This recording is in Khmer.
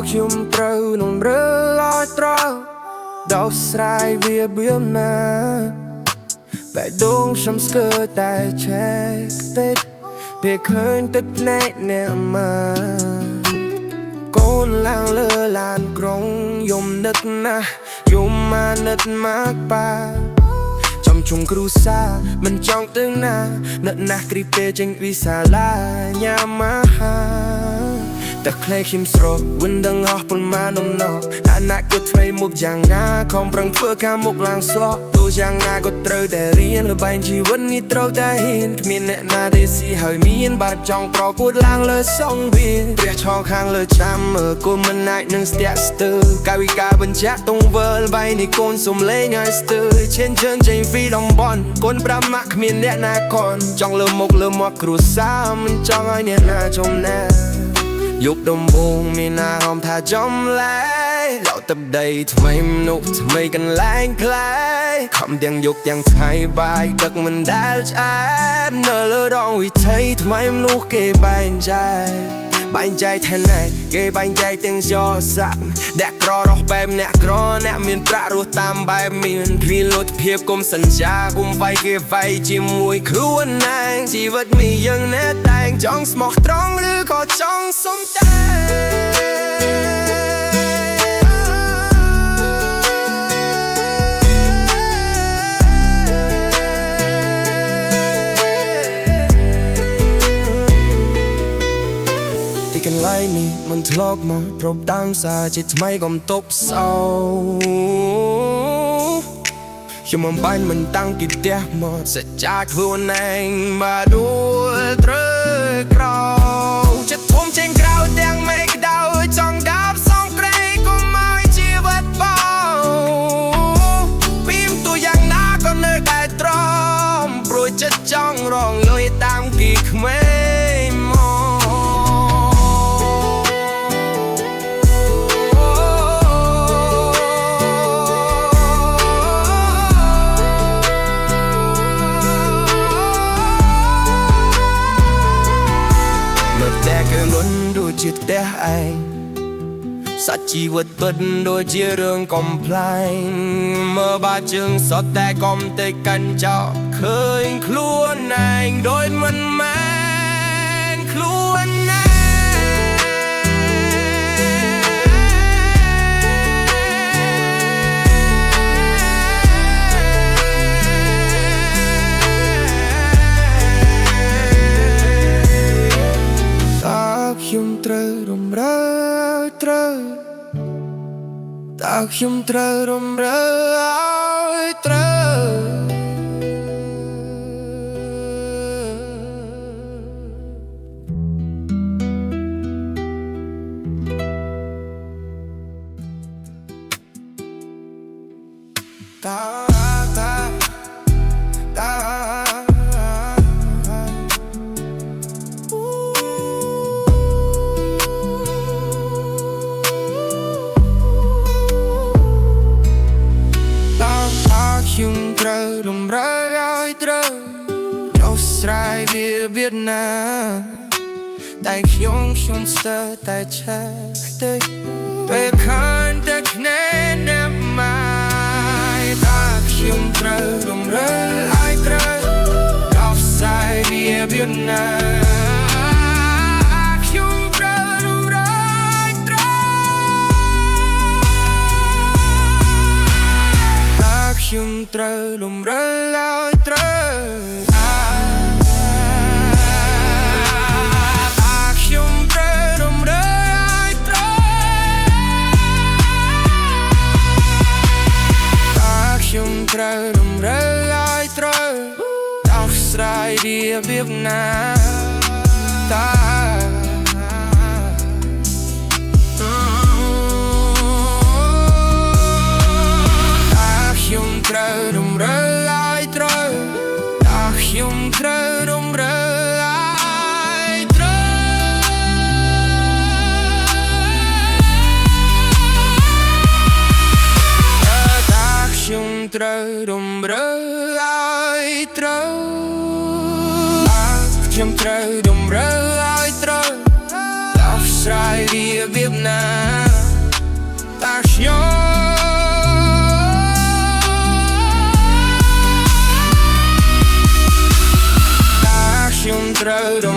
ខ្ញុំត្រូវនឹងរើឲ្យត្រូវដោះស្រាយវាបៀមណាបែដងខ្ញុំស្គាល់តែឆែកតិចពេលឃើញទឹកភ្នែកអ្នកមากូនឡើងលើឡានក្រុងយំនឹកណាស់យំមកនឹកមកប៉ាចំជុំគ្រូសាមិនចង់ទៅណានឹកណាស់គ្រីពេលចេញពីសាលាញ៉ាំមកហាតែក្លែកខ្ញុំស្រកវិញដឹងអស់ប៉ុន្មានដំណោអនាគតថ្មីមុខយ៉ាងណាខំប្រឹងធ្វើការមុខឡើងស្លក់ទោះយ៉ាងណាក៏ត្រូវតែរៀនល្បែងជីវិតនេះត្រូវតែហ៊ានគ្មានអ្នកណាទេស៊ីហើយមានបាត់ចង់ប្រកួតឡើងលើសងវាព្រះឆោខាងលើចាំមើលគុំមិនអាចនឹងស្ទាក់ស្ទើរកាយវិការបញ្ជាក់ទង្វើល្បែងនេះកូនសុំលេងឲ្យស្ទើរឈានជើងចេញពីតំបន់កូនប្រាម៉ាក់គ្មានអ្នកណាកនចង់លើមុខលើមាត់គ្រួសារមិនចង់ឲ្យអ្នកណាចំណែយកដំបងមានអារម្មណ៍ថាចំលែលោកទឹកដីថ្មីមនុស្សថ្មីកន្លែងក្លែខំទាំងយកទាំងថ្ងៃបាយទឹកមិនដែលឆ្អែតនៅលើដងវិថីថ្មីមនុស្សគេបែងចែកថែណែគេបែងចែកទាំងយោសាក់អ្នកក្ររស់បែបអ្នកក្រអ្នកមានប្រាក់រស់តាមបែបមានគ្មានលទ្ធភាពគុំសន្យាគុំវាយគេវាយជាមួយខ្លួនឯងជីវិតមានយ៉ាងណាតែងចង់ស្មោះត្រង់ឬក៏ចង់សុំតែកន្លែងនេះមិនធ្លាប់មកប្រពតាមសារជាថ្មីក៏មិនតបសោខ្ញុំមិនបាញ់មិនតាំងពីផ្ទះមកសច្ចាខ្លួនឯងមកដួលត្រូវក្រោចិត្តធំចេញក្រៅទាំងមេក្តៅចង់ដាប់សងក្រែងក៏មកជីវិតបោពីមទូយ៉ាងណាក៏នៅតែទ្រាំព្រោះចិត្តចង់រងលុយតាមគីក្មេងតែគេលន់ដូចជាផ្ទះឯងសាច់ជីវិតពិតដូចជារឿងកំប្លែងមើលបាជើងសតតែកុំតែកាន់ចោលឃើញខ្លួនឯងដូចមិនមែនខ្លួនឯងខ្ញុំត្រូវរំរើត្រូវតើខ្ញុំត្រូវរំរើឲ្យត្រូវតើខ្ញុំត្រូវរំរើឲ្យត្រូវដោះស្រាយវាវៀតណាតែខ្ញុំស្ទើរតែឆែកតិចពេលឃើញតែភ្នែកអ្នកម៉ាយថាខ្ញុំត្រូវរំរើឲ្យត្រូវដោះស្រាយវាវៀតណាខ្ញុំត្រូវលំរើឲ្យត្រូវខ្ញុំត្រូវលំរើឲ្យត្រូវខ្ញុំត្រូវលំរើឲ្យត្រូវដោះស្រាយរបៀបណាខ្ញុំត្រូវរំរើឲ្យត្រូវតើខ្ញុំត្រូវរំរើឲ្យត្រូវតើខ្ញុំត្រូវរំរើឲ្យត្រូវខ្ញុំត្រូវរំរើឲ្យត្រូវដោះស្រាយរបៀបណា ត្រូវរ